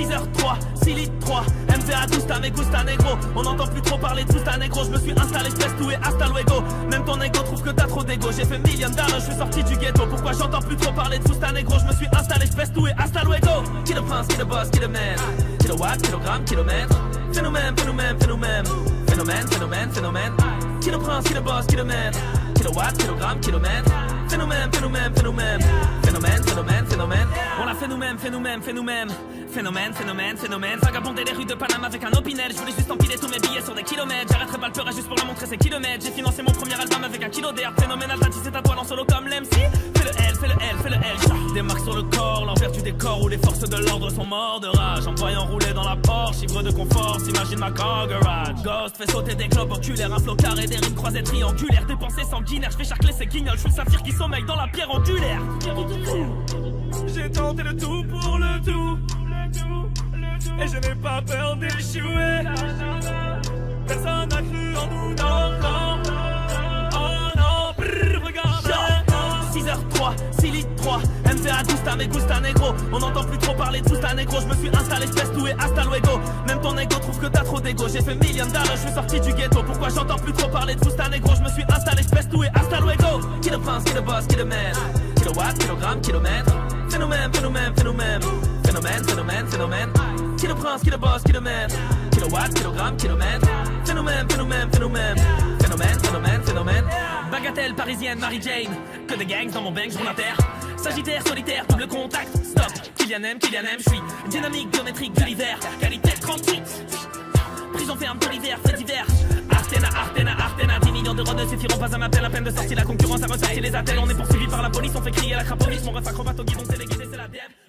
6h03, 6 litres 3, MVA Gusta, me gusta negro. On n'entend plus trop parler de Gusta negro. Je me suis installé, j'pèse tout et hasta luego. Même ton ego trouve que t'as trop d'ego. J'ai fait million dollars, je suis sorti du ghetto. Pourquoi j'entends plus trop parler de Gusta negro? Je me suis installé, j'pèse tout et hasta luego. Qui le prince, qui le boss, qui le man. Kilowatt, kilogramme, kilomètre. Phénomène, phénomène, phénomène. Phénomène, phénomène, phénomène. Qui le prince, qui le boss, qui le man. Kilowatt, kilogramme, kilomètre. Phénomène, phénomène, phénomène. Phénomène, phénomène, phénomène. On l'a fait nous-mêmes, fait nous-mêmes, fait nous-mêmes. Phénomène, phénomène, phénomène. Vagabonder les rues de Panama avec un opinel. Je voulais juste empiler tous mes billets sur des kilomètres. J'arrêterai pas le pleurer juste pour la montrer ces kilomètres. J'ai financé mon premier album avec un kilo d'air. Phénoménal, t'as tissé ta toile en solo comme l'MC. Fais le L, fais le L, fais le L. Des marques sur le corps, l'envers du décor où les forces de l'ordre sont morts de rage. En voyant rouler dans la Porsche, ivre de confort, s'imagine ma car garage. Ghost fait sauter des globes oculaires, un flot carré, des rimes croisées triangulaires. Des pensées sanguinaires, je fais charcler ces guignols. Je suis le saphir qui sommeille dans la pierre angulaire. J'ai tenté le tout pour le tout. Et je n'ai pas peur d'échouer. Personne n'a cru en nous, non, non. Oh non, brrr, regarde. 6h03, 6 litres 3, MVA Gusta, me gusta negro. On n'entend plus trop parler de Gusta negro. Je me suis installé, j'pèse tout et hasta luego. Même ton ego trouve que t'as trop d'ego. J'ai fait million dollars, je suis sorti du ghetto. Pourquoi j'entends plus trop parler de Gusta negro? Je me suis installé, j'pèse tout et hasta luego. Qui le prince, qui le boss, qui le man. Kilowatt, kilogramme, kilomètre. Phénomène, phénomène, phénomène. Phénomène, phénomène, phénomène. Qui le prince, qui le boss, qui le man. Kilowatt, kilogramme, kilomètre. Phénomène, phénomène, phénomène. Phénomène, phénomène, phénomène. Bagatelle parisienne, Mary Jane. Que des gangs dans mon bank, jour l'inter. Sagittaire, solitaire, double contact. Stop, Kylian M, je suis dynamique, géométrique de l'hiver. Qualité 38. Prison ferme de l'hiver, fait d'hiver. Artena, Artena, Artena. 10 millions d'euros ne suffiront pas à m'appeler. À peine de sortie, la concurrence a ressorti les attelles. On est poursuivi par la police, on fait crier la craponite. Mon ref acrobate au guidon téléguidé, c'est la DM.